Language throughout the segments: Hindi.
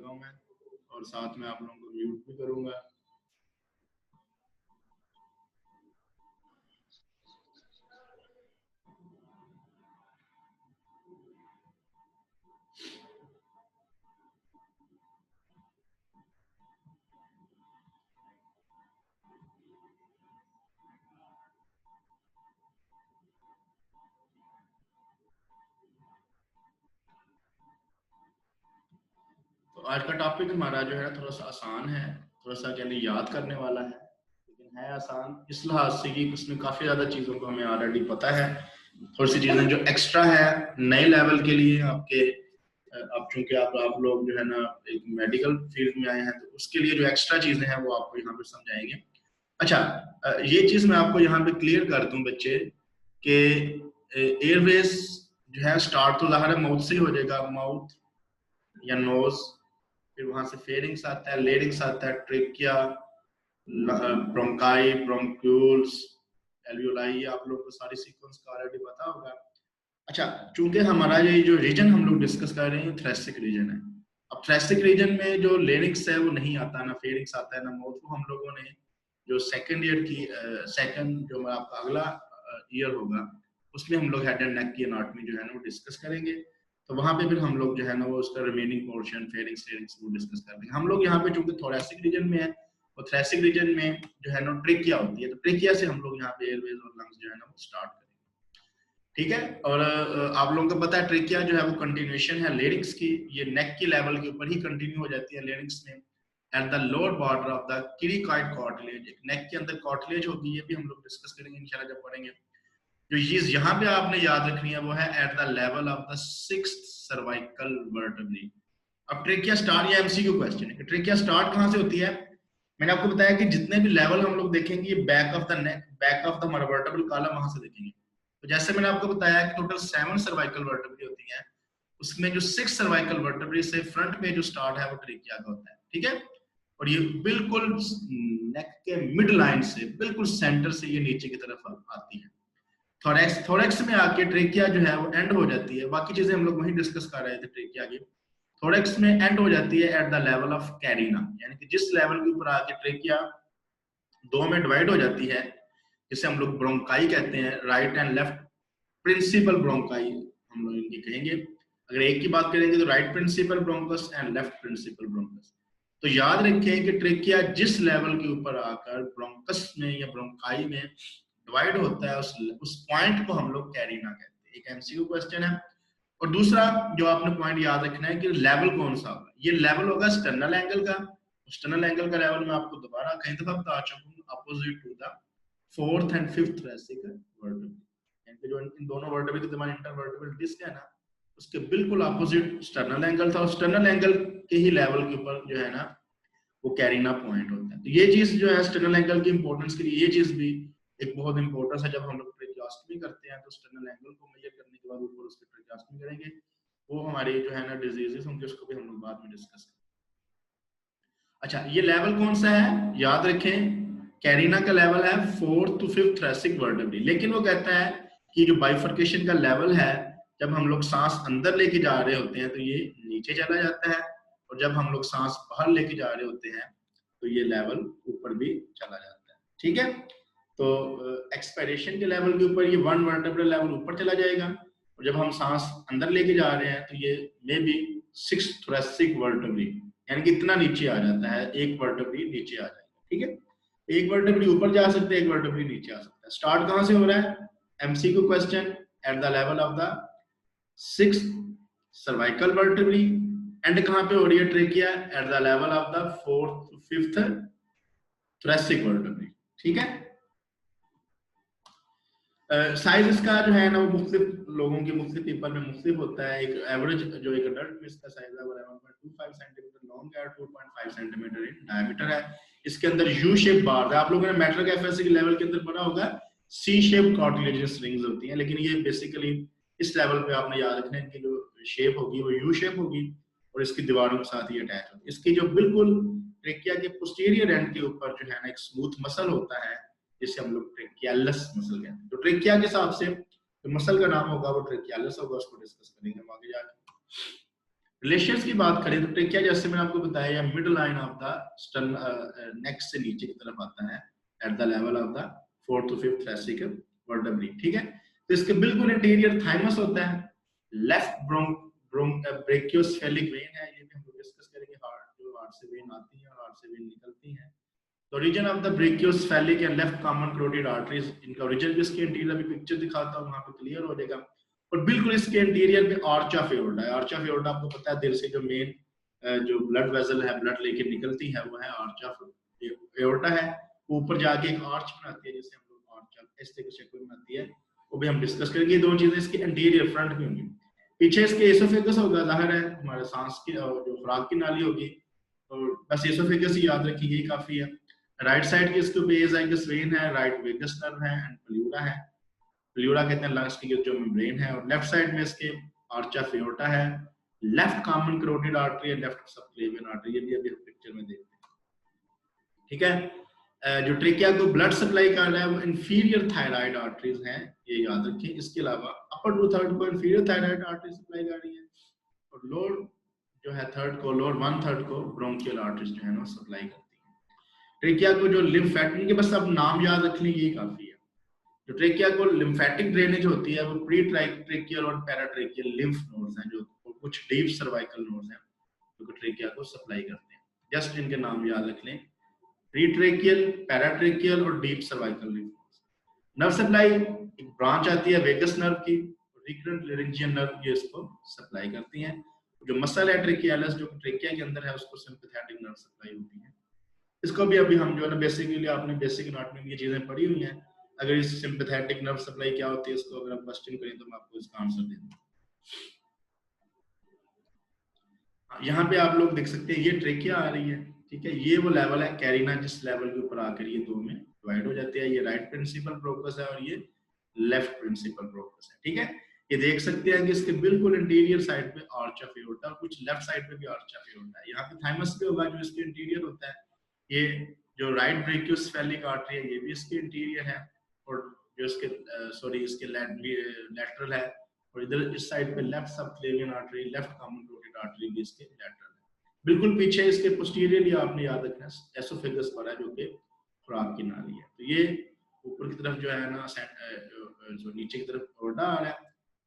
लगा हूँ मैं, और साथ में आप लोगों को म्यूट भी करूंगा। तो आज का टॉपिक हमारा जो है थोड़ा सा आसान है, थोड़ा सा कहने याद करने वाला है, लेकिन है आसान इस लिहाज से कि उसमें काफी ज्यादा चीजों को हमें ऑलरेडी पता है। थोड़ी सी चीजें जो एक्स्ट्रा है नए लेवल के लिए आपके, अब चूंकि आप लोग जो है ना एक मेडिकल फील्ड में आए हैं, तो उसके लिए जो एक्स्ट्रा चीजें हैं वो आपको यहाँ पे समझाएंगे। अच्छा, ये चीज मैं आपको यहाँ पे क्लियर कर दूं बच्चे कि एयरवेज जो है स्टार्ट तो ज़ाहिर है माउथ से ही हो जाएगा, माउथ या नोज, फिर वहां से फेरिंग्स आता है, लेरिंग्स आता है, ट्रेकिया, ब्रोंकाई, ब्रोंक्यूल्स, एल्वियोलाई, आप लोग को सारी सीक्वेंस का ऑलरेडी पता होगा। अच्छा, चूंकि हमारा ये जो रीजन हम लोग डिस्कस कर रहे हैं थ्रेसिक रीजन है। अब थ्रेसिक रीजन में जो लेरिंग्स है वो नहीं आता, ना फेरिंग्स आता है, ना माउथ। वो हम लोगों ने जो सेकंड ईयर की सेकंड जो आपका अगला ईयर होगा उसमें हम लोग हेड एंड नेक की एनाटॉमी जो है ना वो डिस्कस करेंगे। तो वहां पे फिर हम लोग जो है ना वो उसका रिमेनिंग पोर्शन फेरिंग्स लेरिंग्स वो डिस्कस कर देंगे। हम लोग यहाँ पे चूंकि थोरेसिक रीजन में है, और थ्रेसिक रीजन में जो है ना ट्रेकिया होती है, तो ट्रेकिया से हम लोग यहाँ पे एयरवेज और लंग्स जो है ना वो स्टार्ट करेंगे। ठीक है, और आप लोगों को पता है ट्रेकिया जो है वो कंटिन्यूएशन है लेरिंग्स की, ये नेक की लेवल के ऊपर ही कंटिन्यू हो जाती है लेरिंग्स में, at the lower border of the cricoid cartilage. Neck के अंदर कार्टिलेज होगी, ये भी हम लोग डिस्कस करेंगे इंशाल्लाह जब पढ़ेंगे। जो चीज यहाँ पे आपने याद रखनी है वो है at the level of the sixth cervical vertebra. अब ट्रेकिया स्टार्ट, ये एमसीक्यू क्वेश्चन है कि ट्रेकिया स्टार्ट कहाँ से होती है। मैंने आपको बताया कि जितने भी लेवल हम लोग देखेंगे back of the neck, back of the vertebral column वहां से देखेंगे। तो जैसे मैंने आपको बताया कि टोटल 7 सर्वाइकल वर्टेब्री होती हैं, उसमें जो 6 सर्वाइकल वर्टेब्री से फ्रंट में जो स्टार्ट है वो ट्रेकिया का होता है। ठीक है, और ये बिल्कुल नेक के मिड लाइन से बिल्कुल सेंटर से ये नीचे की तरफ आती है। थोरेक्स, थोरेक्स में आके ट्रेकिया जो है वो एंड हो जाती है। बाकी चीजें हम लोग वहीं डिस्कस कर रहे थे ट्रेकिया की। थोरेक्स में एंड हो जाती है at the level of carina, यानी कि जिस लेवल के ऊपर आके ट्रेकिया दो में डिवाइड हो जाती है, जिसे हम लोग ब्रोंकाई कहते हैं, right and left principal bronchi हम लोग इनकी कहेंगे। अगर एक की बात करेंगे तो right principal bronchus and left principal bronchus. तो याद रखें कि ट्रेकिया जिस लेवल के ऊपर आकर ब्रोंकस में या ब्रोंकाई में डिवाइड होता है, उस पॉइंट को हम लोग कैरिना कहते हैं। एक एमसीक्यू क्वेश्चन है। और दूसरा जो आपने पॉइंट याद रखना है कि लेवल कौन सा होगा, ये लेवल होगा स्टर्नल एंगल का। स्टर्नल एंगल का लेवल मैं आपको दोबारा कहीं दफा बता चुका हूं, opposite to the fourth and fifth thoracic vertebra, यानी कि जो इन दोनों वर्टेब्रा के दरमियान इंटरवर्टेब्रल डिस्क है ना, उसके बिल्कुल अपोजिट स्टर्नल एंगल था, और स्टर्नल एंगल के ही लेवल के ऊपर जो है ना वो कैरिना पॉइंट होता है। तो ये चीज जो है स्टर्नल एंगल की इंपॉर्टेंस के लिए ये चीज भी एक बहुत इंपॉर्टेंस है। जब हम लोग ट्रेकियोस्टमी करते हैं तो स्टर्नल एंगल को मेजर करने के बाद ऊपर उसके ट्रेकियोस्टमी करेंगे। वो हमारी जो है ना डिजीजेस होंगे, उसको भी हम लोग बाद में डिस्कस करेंगे। अच्छा, ये लेवल कौन सा है याद रखें, कैरिना का लेवल है 4th to 5th thoracic vertebra. लेकिन वो कहता है कि जो बाइफर्केशन का लेवल है, जब हम लोग सांस अंदर लेके जा रहे होते हैं तो ये नीचे चला जाता है, और जब हम लोग सांस बाहर लेके जा रहे होते हैं तो ये लेवल ऊपर भी चला जाता है। ठीक है, तो एक्सपायरेशन के लेवल के ऊपर ये 1 वर्टेब्रल लेवल ऊपर चला जाएगा, और जब हम सांस अंदर लेके जा रहे हैं तो ये may be 6th thoracic vertebra, यानी कि इतना नीचे आ जाता है, एक वर्टेब्रा नीचे आ जाएगा। ठीक है, एक वर्टेब्रा ऊपर जा सकते हैं, एक वर्टेब्रा नीचे आ सकता है। स्टार्ट कहां से हो रहा है, MCQ question, eight the level of the 6th cervical vertebra. And कहां पे हो रही है trachea, eight the level of the 4th to 5th thoracic vertebra. ठीक है, साइज इसका जो है ना वो मुख्तलिफ लोगों के मुख्तलिफ पीपल में मुख्तलिफ होता है। एक एवरेज जो एक अडल्ट में इसका साइज है वो 1.25 सेंटीमीटर लॉन्ग है, 2.5 सेंटीमीटर इन डायमीटर है। इसके अंदर यू शेप बार है, आप लोगों ने मेट्रिक एफएससी के लेवल के अंदर पढ़ा होगा सी शेप कार्टिलेजियस रिंग्स होती हैं, लेकिन ये बेसिकली इस लेवल पे आपने याद रखना है कि जो शेप होगी वो यू शेप होगी, और इसकी दीवारों के साथ ही अटैच होगी। इसकी जो बिल्कुल ट्रेकिया के पोस्टीरियर एंड के ऊपर जो है ना एक स्मूथ मसल होता है, जिसे हम लोग ट्रेकियालस मसल कहते हैं। तो ट्रेकिया के हिसाब से जो मसल का नाम होगा वो ट्रेकियालस होगा, उसको डिस्कस करेंगे हम आगे जाके। ग्लेशियर्स की बात करें तो ट्रेकिया जैसे मैंने आपको बताया mid line of the stern neck से नीचे की तरफ आता है at the level of the 4th to 5th thoracic vertebrae, ठीक है। तो इसके बिल्कुल इंटीरियर थाइमस होता है, लेफ्ट ब्रेकियोसेफेलिक वेन है, ये भी हम लोग डिस्कस करेंगे, हार्ट जो हार्ट से वेन आती है और हार्ट से वेन निकलती है। तो region of the brachiocephalic and left common carotid arteries, इनका ओरिजिन भी इसके इंटीरियर अभी पिक्चर दिखाता हूं, वहां पे क्लियर हो जाएगा। और बिल्कुल इसके इंटीरियर में आर्च ऑफ एओर्टा है। आर्च ऑफ एओर्टा आपको पता है दिल से जो मेन जो ब्लड वेसल है, ब्लड लेके निकलती है, वो है आर्च ऑफ एओर्टा है। ऊपर जाके एक आर्च बनाती है जिसे हम लोग आर्च ऑफ इस तरह की शक्ल बनाती है, वो भी हम डिस्कस करेंगे। दो चीजें इसके इंटीरियर फ्रंट में होंगी, पीछे इसके एसोफेगस होगा, जाहिर है हमारे सांस की जो खुराक की नाली होगी, तो बस एसोफेगस ही याद रखिए, यही काफी है। राइट साइड की इसके बेस आइगस वेन है, राइट वेगस नर्व है एंड प्लूरा है। प्लूरा कहते हैं लंग्स की जो मेम्ब्रेन है। और लेफ्ट साइड में इसके आर्च ऑफ एओर्टा है, लेफ्ट कॉमन कैरोटिड आर्टरी है, लेफ्ट सबक्लेवियन आर्टरी, ये भी अभी हम पिक्चर में देखते हैं, ठीक है। जो ट्रेकिया को ब्लड सप्लाई कर रहा है वो इंफीरियर थायराइड आर्टरीज हैं, ये याद रखें। इसके अलावा अपर 2/3 को इंफीरियर थायराइड आर्टरी सप्लाई कर रही है, और लोअर जो है थर्ड को, लोअर 1/3 को ब्रोंकियल आर्टरीज जो है ना सप्लाई करती है। ट्रेकिया को जो लिम्फेटिक, बस अब नाम याद रख लें, ये काफी है। जो ट्रेकिया को लिम्फेटिक ड्रेनेज होती है वो प्री ट्रेकियल और पैराट्रेकियल लिम्फ नोड्स हैं, जो कुछ डीप सर्वाइकल नोड्स हैं जो ट्रेकिया को सप्लाई करते हैं। जस्ट इनके नाम याद रख लें, प्री ट्रेकियल, पैराट्रेकियल और deep cervical lymph nodes. Nerve supply एक ब्रांच आती है वेगस नर्व की, रिकरेंट लेरिंजियन नर्व, ये इसको सप्लाई करती हैं। जो मसल है ट्रेकियालिस जो ट्रेकिया के अंदर है, उसको सिंपैथेटिक नर्व सप्लाई होती है। इसको भी अभी हम जो है ना बेसिकली आपने बेसिक एनाटॉमी में ये चीजें पढ़ी हुई हैं। अगर इस सिंपैथेटिक नर्व सप्लाई क्या होती है, इसको अगर आप क्वेश्चन करें तो मैं आपको इसका आंसर दे दूंगा। यहाँ पे आप लोग देख सकते हैं ये ट्रेकिया आ रही है, ठीक है। ये वो लेवल है कैरिना जिस लेवल के ऊपर आकर ये दो में डिवाइड हो जाते हैं। ये राइट प्रिंसिपल ब्रोंकस है और ये लेफ्ट प्रिंसिपल ब्रोंकस है, ठीक है। ये देख सकते हैं कि इसके बिल्कुल इंटीरियर साइड पे आर्च ऑफ एओर्टा, कुछ लेफ्ट साइड पे भी आर्च ऑफ एओर्टा है। यहाँ पे थाइमस पे होगा जो इसके इंटीरियर होता है। ये जो राइट ब्रेकियोसेफेलिक आर्टरी है ये भी इसके इंटीरियर है, और जो इसके सॉरी इसके लैटरल है, और इधर इस साइड पे left subclavian artery, left common carotid artery भी इसके लैटरल है। बिल्कुल पीछे इसके पोस्टीरियरली आपने याद रखना है एसोफेगस पर है जो कि खुराक की नाली है। तो ये ऊपर की तरफ जो है ना जो नीचे की तरफ एओर्टा आ रहा है,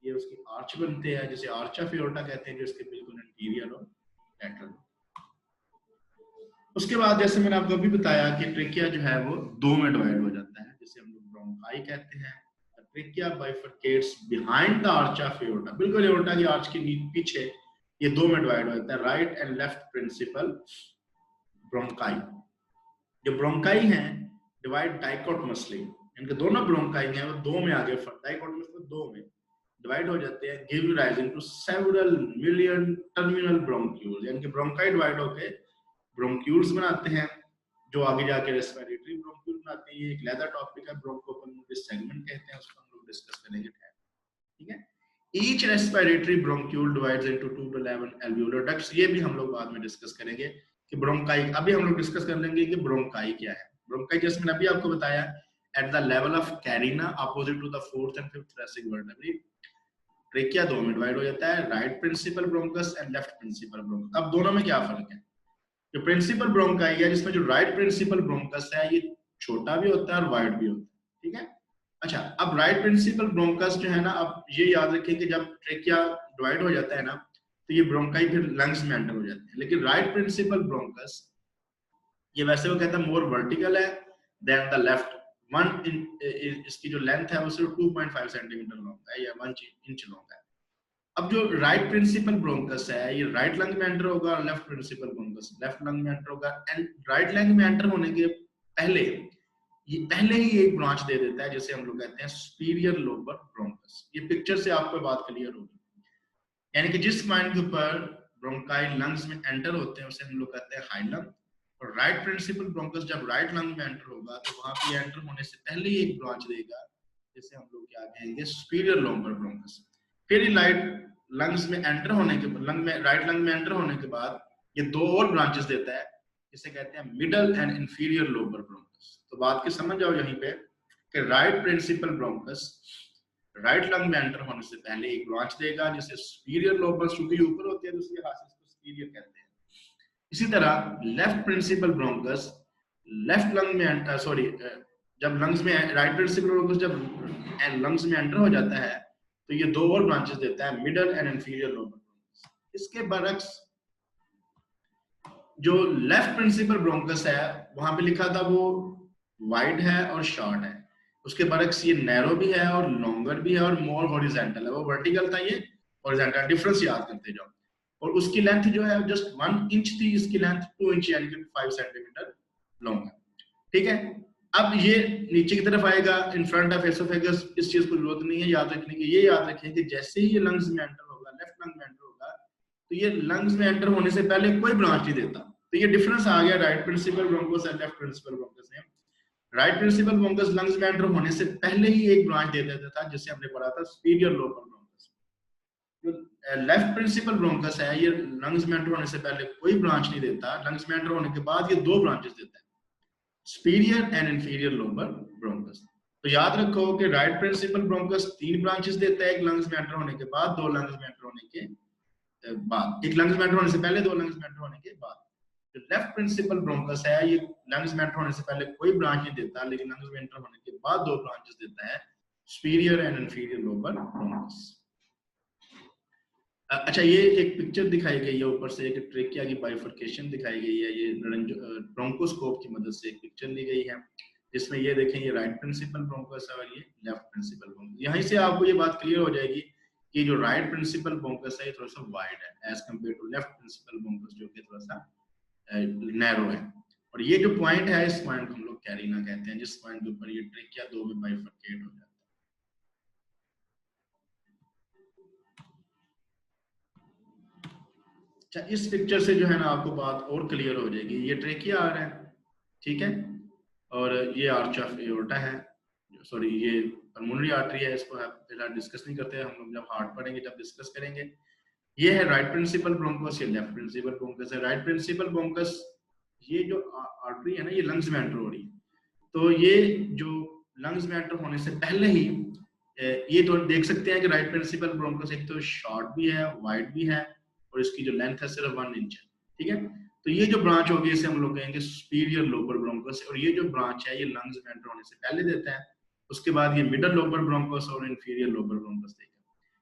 ये उसकी आर्च बनते हैं जिसे आर्च ऑफ एओर्टा कहते हैं, जो इसके बिल्कुल इंटीरियर और लैटरल। उसके बाद जैसे मैंने आपको अभी बताया कि ट्रेकिया जो है वो दो में डिवाइड हो जाता है, जिसे हम लोग ब्रोंकाई कहते हैं। Trachea bifurcates behind the arch of aorta, बिल्कुल एओर्टा की आर्च के पीछे ये दो में डिवाइड हो जाता है, right and left principal bronchi. जो ब्रोंकाई हैं डिवाइड डाइकोटमसली, इनके दोनों ब्रोंकाई हैं वो दो में आगे डाइकोटमसली दो में डिवाइड हो जाते हैं, give rising to several million terminal bronchioles. यानी कि ब्रोंकाई डिवाइड होके ब्रोंक्यूल्स बनाते हैं जो आगे जाके रेस्पिरेटरी ब्रोंक्यूल बनाते हैं। ये एक लेदर टॉपिक है, ब्रोंकोपल्मोनरी सेगमेंट कहते हैं, उसको हम लोग डिस्कस करेंगे, ठीक है। Each respiratory bronchiole divides into 2 to 11 alveolar ducts, ये भी हम लोग बाद में डिस्कस करेंगे कि ब्रोंकाई। अभी हम लोग डिस्कस कर लेंगे कि ब्रोंकाई क्या है। ब्रोंकाई जैसे मैंने अभी आपको बताया at the level of carina opposite to the 4th and 5th thoracic vertebrae, trachea दो में डिवाइड हो जाता है, right principal bronchus and left principal bronchus. अब दोनों में क्या फर्क है? जो प्रिंसिपल ब्रोंकाई है जिसमें जो राइट प्रिंसिपल ब्रोंकस है ये छोटा भी होता है और वाइड भी होता है, ठीक है। अच्छा, अब राइट प्रिंसिपल ब्रोंकस जो है ना, अब ये याद रखें कि जब ट्रेकिया डिवाइड हो जाता है ना तो ये ब्रोंकाई फिर लंग्स में एंटर हो जाते हैं। लेकिन राइट प्रिंसिपल ब्रोंकस ये वैसे वो कहता है मोर वर्टिकल है देन द लेफ्ट वन। इसकी जो लेंथ है वो सिर्फ 2.5 सेंटीमीटर लॉन्ग है या 1 इंच लॉन्ग है। अब जो राइट प्रिंसिपल ब्रोंकस है ये राइट लंग में एंटर होगा और left principal bronchus left lung में एंटर होगा। एंड राइट लंग में एंटर होने के पहले ये पहले ही एक ब्रांच दे देता है जिसे हम लोग कहते हैं सुपीरियर लोबर ब्रोंकस। ये पिक्चर से आपको बात क्लियर होगी, यानी कि जिस पॉइंट के ऊपर ब्रोंकाई लंग्स में एंटर होते हैं उसे हम लोग कहते हैं हाई लंग। और राइट प्रिंसिपल ब्रोंकस जब राइट लंग में एंटर होगा तो वहां पे एंटर होने से पहले ही एक ब्रांच देगा जिसे हम लोग क्या कहेंगे सुपीरियर लोबर ब्रोंकस। फिर राइट लंग्स में एंटर होने के राइट लंग में एंटर होने के बाद ये दो और ब्रांचेस देता है जिसे कहते हैं middle and inferior lobar bronchus. तो बात की समझ जाओ यहीं पे कि right principal bronchus right lung में एंटर होने से पहले एक ब्रांच देगा जिसे सुपीरियर लोबर, क्योंकि ऊपर होते हैं तो इसलिए खास इसको सुपीरियर कहते हैं। इसी तरह left principal bronchus left lung में एंटर, सॉरी, जब लंग्स में राइट प्रिंसिपल ब्रोंकस जब लंग्स में एंटर हो जाता है तो ये दो और ब्रांचेस देता है, middle and inferior lobar bronchus. इसके बरक्स जो लेफ्ट प्रिंसिपल ब्रोंकस है वहां पे लिखा था वो वाइड है और शॉर्ट है, उसके बरक्स ये नैरो भी है और लॉन्गर भी है और मोर हॉरिजॉन्टल है। वो वर्टिकल था, ये हॉरिजॉन्टल। डिफरेंस याद करते जाओ। और उसकी लेंथ जो है जस्ट 1 इंच थी, इसकी लेंथ 2 इंच यानी कि 5 सेंटीमीटर लॉन्ग है। ठीक है, अब ये नीचे की तरफ आएगा इन फ्रंट ऑफ एसोफेगस। इस चीज को जरूरत नहीं है याद रखने की। ये याद रखें कि जैसे ही ये लंग्स में एंटर होगा, लेफ्ट लंग में एंटर होगा, तो ये लंग्स में एंटर होने से पहले कोई ब्रांच नहीं देता। तो ये डिफरेंस आ गया राइट प्रिंसिपल ब्रोंकस और लेफ्ट प्रिंसिपल ब्रोंकस में। राइट प्रिंसिपल ब्रोंकस लंग्स में एंटर होने से पहले ही एक ब्रांच दे देता था, जिसे हमने पढ़ा था सुपीरियर लोबर ब्रोंकस। जो लेफ्ट प्रिंसिपल ब्रोंकस है ये लंग्स में एंटर होने से पहले कोई ब्रांच नहीं देता, लंग्स में एंटर होने के बाद ये दो ब्रांचेस देता है, superior and inferior lobar bronchus. तो याद रखो कि राइट प्रिंसिपल ब्रोंकस 3 ब्रांचेस देता है, एक लंग्स में एंटर होने के बाद, दो लंग्स में एंटर होने के बाद, एक लंग्स में एंटर होने से पहले, दो लंग्स में एंटर होने के बाद। जो लेफ्ट प्रिंसिपल ब्रोंकस है ये लंग्स में एंटर होने से पहले कोई ब्रांच नहीं देता, लेकिन लंग्स में एंटर होने के बाद दो ब्रांचेस देता है, superior and inferior lobar bronchus. अच्छा, ये एक पिक्चर दिखाई गई है ऊपर से, एक ट्रेकिया की बाइफर्केशन दिखाई गई है। ये ब्रोंकोस्कोप की मदद से एक पिक्चर ली गई है, जिसमें ये देखें, ये राइट प्रिंसिपल ब्रोंकस है और ये लेफ्ट प्रिंसिपल ब्रोंकस। यहीं से आपको ये बात क्लियर हो जाएगी कि जो राइट प्रिंसिपल ब्रोंकस है ये थोड़ा सा वाइड है as compare to left principal bronchus जो कि थोड़ा सा नैरो है। और ये जो पॉइंट है, इस पॉइंट को हम लोग कैरिना कहते हैं, जिस पॉइंट के ऊपर ये ट्रेकिया दो में बाइफर्केट हो जाता है। अच्छा, इस पिक्चर से जो है ना आपको बात और क्लियर हो जाएगी। ये ट्रेकिया आ रहा है, ठीक है, और ये आर्च ऑफ एओर्टा है, सॉरी ये पल्मोनरी आर्टरी है। इसको फिलहाल डिस्कस नहीं करते, हम लोग जब हार्ट पढ़ेंगे जब डिस्कस करेंगे। ये है राइट प्रिंसिपल ब्रोंकस, ये लेफ्ट प्रिंसिपल ब्रोंकस है। राइट प्रिंसिपल ब्रोंकस, ये जो आर्टरी है ना ये लंग्स में एंटर हो रही है, तो ये जो लंग्स में एंटर होने से पहले ही ये तो देख सकते हैं कि राइट प्रिंसिपल ब्रोंकस एक तो शॉर्ट भी है, वाइड भी है, और इसकी जो लेंथ है सिर्फ 1 इंच है। ठीक है, तो ये जो ब्रांच होगी इसे हम लोग कहेंगे सुपीरियर लोबर ब्रोंकस, और ये जो ब्रांच है ये लंग्स में एंटर होने से पहले देता है, उसके बाद ये मिडल लोबर ब्रोंकस और इंफीरियर लोबर ब्रोंकस देगा।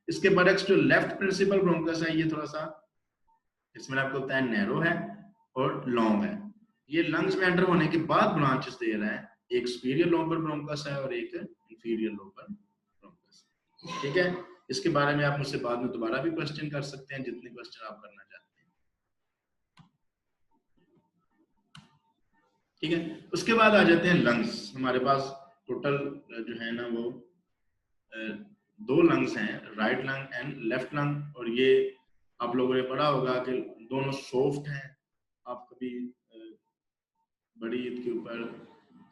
इसके बरक्स जो लेफ्ट प्रिंसिपल ब्रोंकस है ये थोड़ा सा, इसमें आपको बताया, नैरो है और लॉन्ग है। ये लंग्स में एंटर होने के बाद ब्रांचेस दे रहा है, एक सुपीरियर लोबर ब्रोंकस है और एक इंफीरियर लोबर ब्रोंकस। ठीक है, इसके बारे में आप मुझसे बाद में दोबारा भी क्वेश्चन कर सकते हैं, जितने क्वेश्चन आप करना चाहते हैं। ठीक है, उसके बाद आ जाते हैं लंग्स। हमारे पास टोटल जो है ना वो दो लंग्स हैं, right lung and left lung. और ये आप लोगों ने पढ़ा होगा कि दोनों सॉफ्ट हैं। आप कभी बड़ी ईद के ऊपर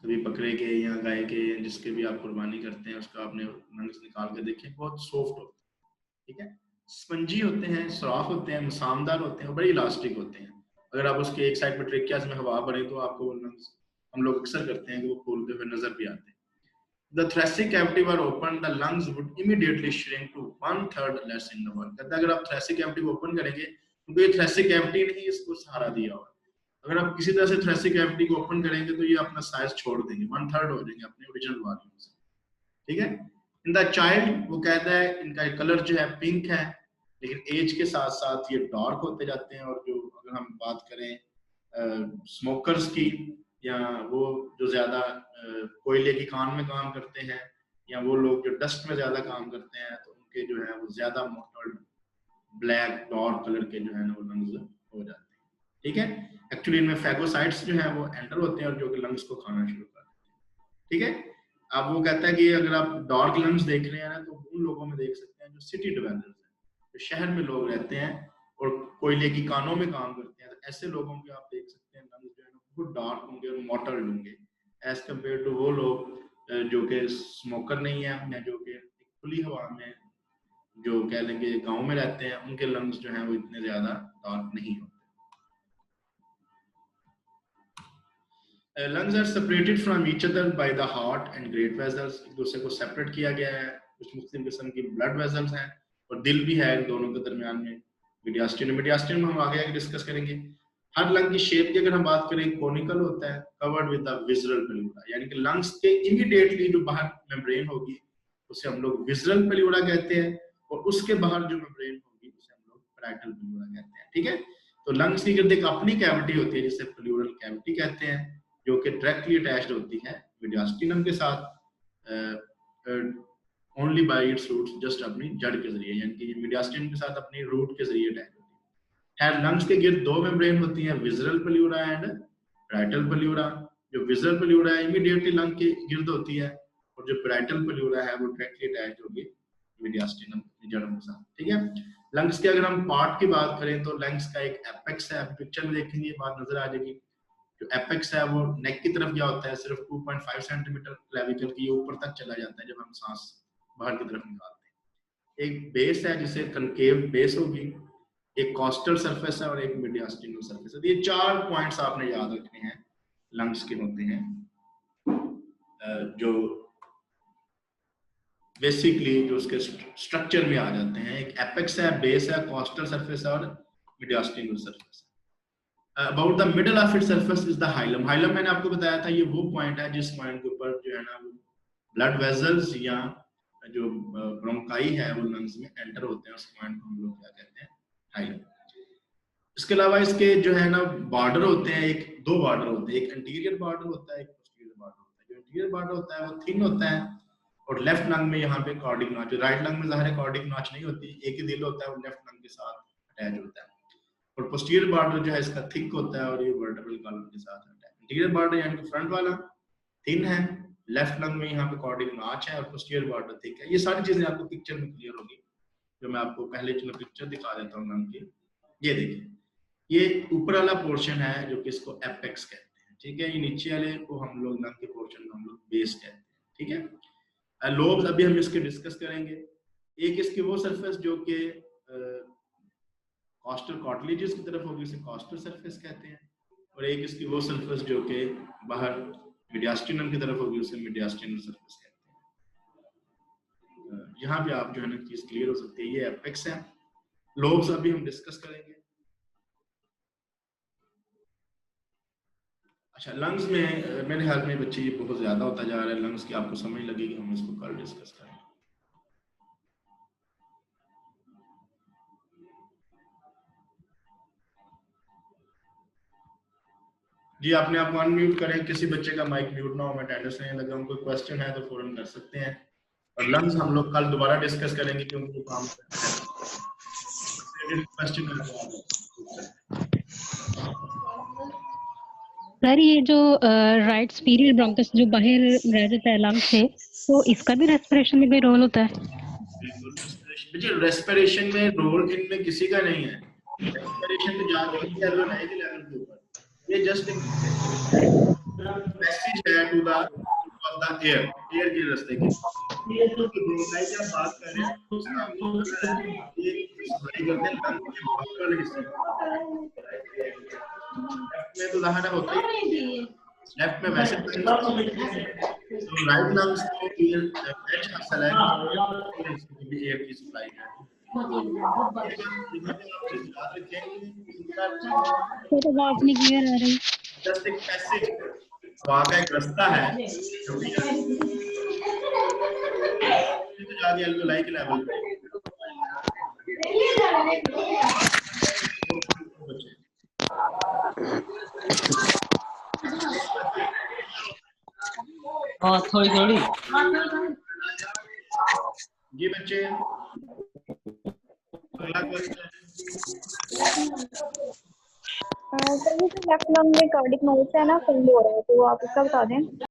कभी बकरे के या गाय के, जिसके भी आप कुर्बानी करते हैं, उसका आपने लंग्स निकाल के देखें, बहुत सॉफ्ट होते हैं। ठीक है, स्पंजी होते हैं, सुराख होते हैं, मसामदार होते हैं, बड़ी इलास्टिक होते हैं। अगर आप उसके एक साइड पर ट्रेकिया में हवा भरे तो आपको वो लंग्स, हम लोग अक्सर करते हैं कि वो खोलते हुए नजर भी आते हैं। The thoracic cavity were opened, the lungs would immediately shrink to 1/3 less in the wall. कहता है अगर आप thoracic cavity को ओपन करेंगे तो ये thoracic cavity नहीं, इसको सहारा दिया हुआ। अगर आप किसी तरह से thoracic cavity को ओपन करेंगे तो ये अपना साइज छोड़ देंगे, 1/3 हो जाएंगे अपने ओरिजिनल वॉल्यूम से। ठीक है, इन द चाइल्ड वो कहता है इनका कलर जो है पिंक है, लेकिन एज के साथ साथ ये डार्क होते जाते हैं। और जो अगर हम बात करें स्मोकर्स की, या वो जो ज्यादा कोयले की खान में काम करते हैं, या वो लोग जो डस्ट में ज्यादा काम करते हैं, तो उनके जो है वो ज्यादा मोटल ब्लैक डार्क कलर के जो है ना वो लंग्स हो जाते हैं। ठीक है, एक्चुअली इनमें फैगोसाइट्स जो है वो एंटर होते हैं और जो कि लंग्स को खाना शुरू कर देते हैं। ठीक है, अब वो कहता है कि अगर आप डार्क लंग्स देख रहे हैं ना, तो उन लोगों में देख सकते हैं जो सिटी डिवेलपर्स हैं, जो शहर में लोग रहते हैं और कोयले की कानों में काम करते हैं। तो ऐसे लोगों के आप देख सकते हैं लंग्स जो है ना बहुत डार्क होंगे और मोटल होंगे, एज कम्पेयर टू वो लोग जो कि स्मोकर नहीं है, या जो कि खुली हवा में जो कह लेंगे गांव में रहते हैं, उनके लंग्स जो हैं वो इतने ज्यादा डार्क नहीं होते। lungs are separated from each other by the heart and great vessels। एक दूसरे को सेपरेट किया गया है कुछ मुख्तलिफ किस्म की ब्लड वेसल्स हैं और दिल भी है इन दोनों के दरमियान में। मीडियास्टियन में हम आगे डिस्कस करेंगे। हर लंग की शेप की अगर हम बात करें कोनिकल होता है, covered with the visceral pleura, यानी कि लंग्स के इमीडिएटली जो बाहर मेम्ब्रेन होगी उसे हम लोग विसरल प्लूरा कहते हैं, और उसके बाहर जो मेम्ब्रेन होगी उसे हम लोग पैराइटल प्लूरा कहते हैं। ठीक है, तो लंग्स की गिर्द एक अपनी कैविटी होती है जिसे प्लूरल कैविटी कहते हैं, जो कि डायरेक्टली अटैच्ड होती है मीडियास्टिनम के साथ only by its roots, just अपनी जड़ के जरिए, यानी कि मीडियास्टिनम के साथ अपनी रूट के जरिए अटैच होती है। लंग्स के गिर्द दो मेम्ब्रेन होती हैं, visceral pleura and parietal pleura. जो विसरल प्लूरा है इमीडिएटली लंग के गिर्द होती है, और जो पैराइटल प्लूरा है वो डायरेक्टली अटैच्ड होगी मीडियास्टिनम की जड़ों के साथ। ठीक है, लंग्स के अगर हम पार्ट की बात करें तो लंग्स का एक एपेक्स है, पिक्चर में देखेंगे बात नजर आ जाएगी। जो एपेक्स है वो नेक की तरफ गया होता है, सिर्फ 2.5 सेंटीमीटर क्लेविकल की ऊपर तक चला जाता है जब हम सांस बाहर की तरफ निकालते हैं। एक बेस है जिसे कनकेव बेस होगी, एक कॉस्टल सरफेस है और एक मीडियास्टिनल सरफेस है। तो ये 4 पॉइंट्स आपने याद रखने हैं लंग्स के होते हैं, जो बेसिकली जो उसके स्ट्रक्चर में आ जाते हैं। एक एपेक्स है, बेस है, कॉस्टल सरफेस है और मीडियास्टिनल सरफेस है। About the middle of its surface is the hilum. Hilum मैंने आपको बताया था ये वो पॉइंट है जिस पॉइंट के ऊपर जो है ना ब्लड वेसल्स या जो ब्रोंकाई है वो लंग्स में एंटर होते हैं, उस पॉइंट को हम लोग क्या कहते हैं, हाइलम। इसके अलावा इसके जो है ना बॉर्डर होते हैं, दो बॉर्डर होते हैं, एक एंटीरियर बॉर्डर होता है, एक पोस्टीरियर बॉर्डर होता है। जो एंटीरियर बॉर्डर होता है वो थिन होता है, और लेफ्ट लंग में यहाँ पे कार्डिक नॉच, राइट लंग में ज़ाहिर है कार्डिक नॉच नहीं होती, एक ही दिल होता है, वो लेफ्ट लंग के साथ अटैच होता है। और पोस्टीरियर बॉर्डर जो है इसका थिक होता है और ये वर्टेब्रल कॉलम के साथ अटैच। इंटीरियर बॉर्डर यानी कि फ्रंट वाला थिन है, लेफ्ट लंग में यहाँ पे कार्डिक नॉच है और पोस्टीरियर बॉर्डर थिक है। ये सारी चीजें आपको पिक्चर में क्लियर होगी, जो मैं आपको पहले चलो पिक्चर दिखा देता हूँ लंग की। ये देखिए, ये ऊपर वाला पोर्शन है जो कि इसको एपेक्स कहते हैं। ठीक है, ये नीचे वाले को हम लोग लंग के पोर्शन को हम लोग बेस कहते हैं। ठीक है, लोब्स अभी हम इसके डिस्कस करेंगे। एक इसकी वो सरफेस जो कि कॉस्टल कार्टिलेजेस की तरफ होगी, उसे कॉस्टल सरफेस कहते हैं, और एक इसकी वो सरफेस जो कि बाहर मीडियास्टिनम की तरफ होगी, उसे मीडियास्टिनल सरफेस कहते हैं। यहाँ पे आप जो है ना चीज क्लियर हो सकती है। ये एपेक्स है, लोब्स अभी हम डिस्कस करेंगे। अच्छा, लंग्स में मेरे ख्याल में बच्चे ये बहुत ज्यादा होता जा रहा है, लंग्स की आपको समझ लगेगी, हम इसको कल डिस्कस करेंगे। जी, आपने आप अनम्यूट करें, किसी बच्चे का माइक म्यूट ना हो, मैं अटेंडेंस लेने लगा हूं। कोई क्वेश्चन है तो फौरन कर सकते हैं, और लंग्स हम लोग कल दोबारा डिस्कस करेंगे क्योंकि काम क्वेश्चन सर ये जो राइट स्पीरियर ब्रोंकस जो बाहर रह जाता है लंग से, तो इसका भी रेस्पिरेशन में कोई रोल होता है? बिल्कुल, रेस्पिरेशन में रोल इनमें किसी का नहीं है। रेस्पिरेशन में जाके एल्वेओलाई के लेवल के ऊपर ये जस्ट एक मैसेज है टू द एयर के रास्ते के। ब्रोंकाई की आप बात कर रहे हैं, ये सप्लाई करते हैं लंग के बाहर वाले हिस्से में, तो ज़ाहिर होता है लेफ्ट में वैसे तो राइट लंग्स को एयर एच हासिल है, भी एयर की सप्लाई है। तो बात नहीं क्लियर आ रही। जस्ट एक पैसेज, वहाँ का एक रास्ता है जो भी जाके एल्वेओलाई के लेवल पे। हाँ थोड़ी थोड़ी जी बच्चे, अगला क्वेश्चन। लेफ्ट लंग में कार्डिक नोच है ना, फुल हो रहा है, तो आप इसका बता दें।